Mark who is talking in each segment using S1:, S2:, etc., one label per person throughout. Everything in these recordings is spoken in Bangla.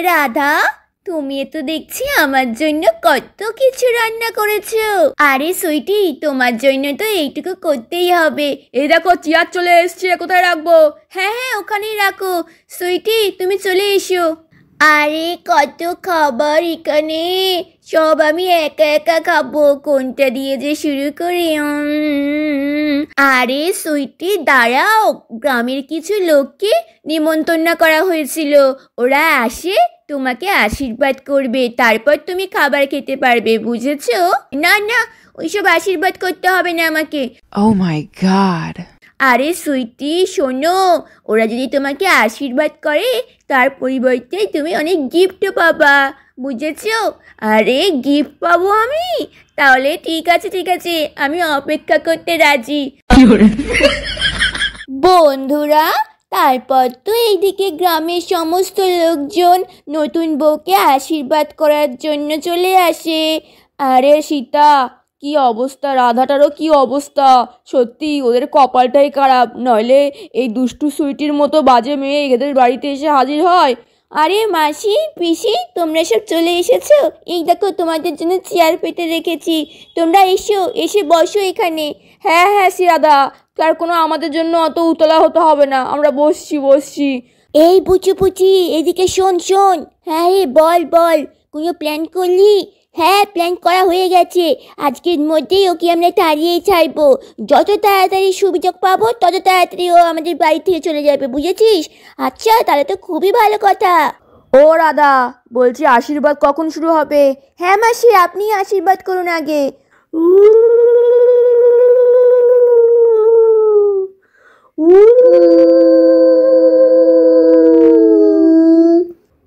S1: রাধা, তুমি তো দেখছি আমার জন্য কত কিছু রান্না করেছো। আরে সুইটি, তোমার জন্য তো এইটুকু করতেই হবে।
S2: এই দেখো চেয়ার চলে এসছে, কোথায় রাখবো?
S1: হ্যাঁ হ্যাঁ, ওখানেই রাখো। সুইটি, তুমি চলে এসো। আরে কত খাবার এখানে, সব আমি একা একা খাবো, কোনটা দিয়ে যে শুরু করি। আরে সুইটি দাঁড়াও, গ্রামের কিছু লোককে নিমন্ত্রণ করা হয়েছিল, ওরা আসে তোমাকে আশীর্বাদ করবে, তারপর তুমি খাবার খেতে পারবে, বুঝেছো? না না, ওইসব আশীর্বাদ করতে হবে না আমাকে।
S2: Oh my God!
S1: আরে সুইটি শোনো, ওরা যদি তোমাকে আশীর্বাদ করে তার পরিবর্তে তুমি অনেক গিফটও পাবা, বুঝেছো? আরে গিফট পাবো আমি? তাহলে ঠিক আছে ঠিক আছে, আমি অপেক্ষা করতে রাজি। বন্ধুরা, তারপর তো এইদিকে গ্রামের সমস্ত লোকজন নতুন বউকে আশীর্বাদ করার জন্য চলে আসে।
S2: আরে সীতা, কি অবস্থা, রাধাটারও কি অবস্থা, সত্যি ওদের কপালটাই খারাপ, নইলে এই দুষ্টু সুইটির মতো বাজে মেয়ে এদের বাড়িতে এসে হাজির হয়।
S1: আরে মাসি পিসি, তোমরা সব চলে এসেছো? এই দেখো তোমাদের জন্য চেয়ার পেতে রেখেছি, তোমরা এসো, এসে বসো এখানে।
S2: হ্যাঁ হ্যাঁ শিরাদা, তার কোনো আমাদের জন্য অত উতলা হতে হবে না, আমরা বসছি।
S1: এই পুচু পুচি, এদিকে শোন শোন। হ্যাঁ রে, বল বল, কোনো প্ল্যান করলি? হ্যাঁ, প্ল্যান করা হয়ে গেছে, আজকের মধ্যেই ওকে আমরা তাড়িয়ে ছাড়বো। যত তাড়াতাড়ি সুযোগ পাবো তত তাড়াতাড়ি ও আমাদের বাড়ি থেকে চলে যাবে, বুঝেছিস? আচ্ছা, তাহলে তো খুবই ভালো কথা।
S2: ও রাধা, বলছি আশীর্বাদ কখন শুরু হবে?
S1: হ্যাঁ মাসি, আপনি আশীর্বাদ করুন আগে।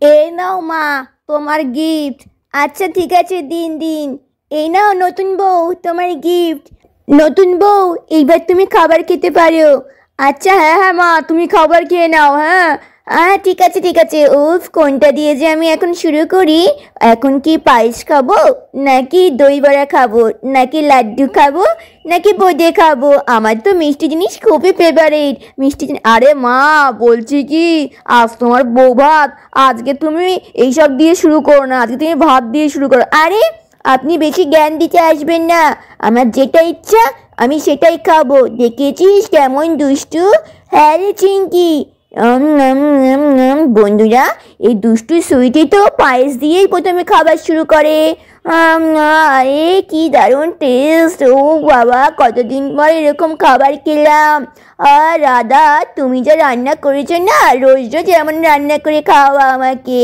S1: এই নাও মা, তোমার গিফট। আচ্ছা ঠিক আছে, দিন দিন। এই নাও নতুন বউ, তোমার গিফট। নতুন বউ, এইবার তুমি খাবার খেতে পারো।
S2: আচ্ছা হ্যাঁ হ্যাঁ মা, তুমি খাবার খেয়ে নাও। হ্যাঁ
S1: হ্যাঁ ঠিক আছে ঠিক আছে। উফ, কোনটা দিয়ে যে আমি এখন শুরু করি? এখন কি পায়েস খাবো, নাকি দই বড়া খাবো, নাকি লাড্ডু খাবো, নাকি বোঁদে খাবো? আমার তো মিষ্টি জিনিস খুবই ফেভারিট, মিষ্টি জিনিস।
S2: আরে মা, বলছি কি, আজ তোমার বউ ভাত, আজকে তুমি এইসব দিয়ে শুরু করো না, আজকে তুমি ভাত দিয়ে শুরু করো।
S1: আরে আপনি বেশি জ্ঞান দিতে আসবেন না, আমার যেটা ইচ্ছা আমি সেটাই খাবো। দেখেছিস কেমন দুষ্টু? হ্যাঁ রে চিঙ্কি। বন্ধুরা, এই দুষ্টু সুইটি তো পায়েস দিয়েই প্রথমে খাবার শুরু করে। আরে কি দারুণ টেস্ট! ও বাবা, কতদিন পর এরকম খাবার খেলাম। আর রাধা, তুমি যা রান্না করেছো না, রোজ রোজ এমন রান্না করে খাওয়া আমাকে।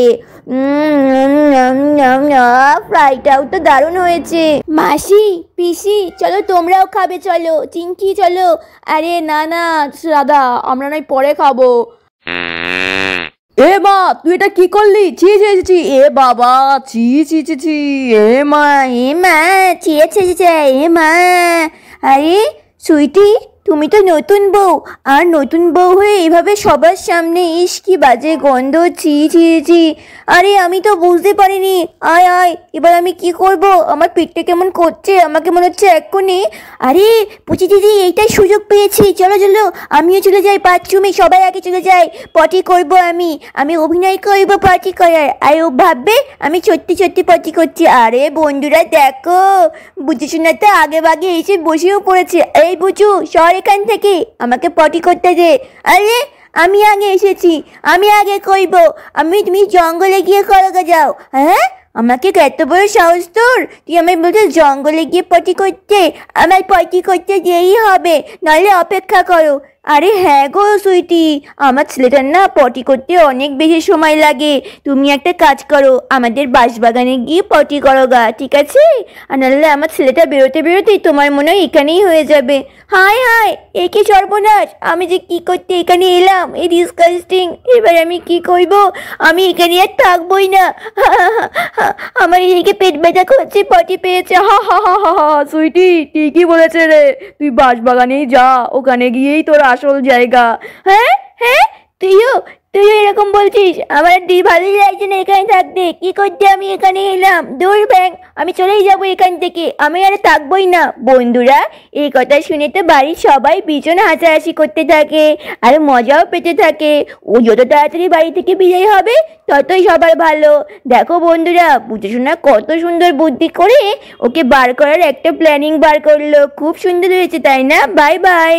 S1: ফ্রাইটাও তো দারুণ হয়েছে। মাসি পিসি, চলো তোমরাও খাবে, চলো। চিঙ্কি চলো।
S2: আরে না না রাধা, আমরা নয় পরে খাবো। এ মা, তুই এটা কি করলি? ছি ছি ছি, এ বাবা, ছি ছি ছি ছি, এ মা
S1: ছিয়েছে এ মা। আরে সুইটি, তুমি তো নতুন বউ, আর নতুন বউ হয়ে এভাবে সবার সামনে, ইস কি বাজে গন্ধ, ছি ছি ছি। আরে আমি তো বুঝতে পারিনি। আয় আয়, এবার আমি কি করব? আমার পেটটা কেমন করছে, আমাকে মনে হচ্ছে এক্ষুনি। আরে পুচি দিদি, এইটাই সুযোগ পেয়েছি, চলো চলো আমিও চলে যাই বাথরুমে, সবাই আগে চলে যাই, পটি করব আমি অভিনয় করব পটি করার, আর ও ভাববে আমি সত্যি সত্যি পটি করছি। আরে বন্ধুরা দেখো, বুঝি শোনা তো আগে বাগে এসে বসেও পড়েছে। এই বুঝু, সর এখান থেকে, আমাকে পটি করতে দে। আরে আমি আগে এসেছি, আমি আগে করব। তুমি জঙ্গলে গিয়ে করোগে যাও। হ্যাঁ, আমাকে এত বড় সাহস তোর, তুই আমায় বলতে জঙ্গলে গিয়ে পটি করতে? আমার পটি করতে যেই হবে, নাহলে অপেক্ষা করো। আরে হ্যাঁ গো সুইটি, আমার ছেলেটার না পটি করতে অনেক বেশি সময় লাগে। তুমি একটা কাজ করো, আমাদের বাঁশবাগানে গিয়ে পটি করো গা, ঠিক আছে? আর নাহলে আমার ছেলেটা বেরোতে বেরোতেই তোমার মনে হয় এখানেই হয়ে যাবে। হায় হায়, একে সর্বনাশ, আমি যে কি করতে এখানে এলাম, এই ডিসকাস্টিং। এবার আমি কি করব? আমি এখানে আর থাকবোই না। আমার এদিকে পেট ব্যথা করছে, পটি পেয়েছে।
S2: হা হা হা হা হা, সুইটি ঠিকই বলেছে রে, তুই বাঁশবাগানেই যা, ওখানে গিয়েই তোর আসল জায়গা।
S1: হ্যাঁ হ্যাঁ, তুই এরকম বলছিস? আমার আর ভালোই লাগছে না এখানে থাকতে। কি করতে আমি এখানে এলাম? দূর ব্যাং, আমি চলেই যাবো এখান থেকে, আমি আর থাকবোই না। বন্ধুরা এই কথা শুনে তো বাড়ির সবাই ভীষণ হাসাহাসি করতে থাকে আর মজাও পেতে থাকে। ও যত তাড়াতাড়ি বাড়ি থেকে বিদায় হবে ততই সবার ভালো। দেখো বন্ধুরা, বুঝেশোনা কত সুন্দর বুদ্ধি করে ওকে বার করার একটা প্ল্যানিং বার করলো। খুব সুন্দর হয়েছে তাই না? Bye bye.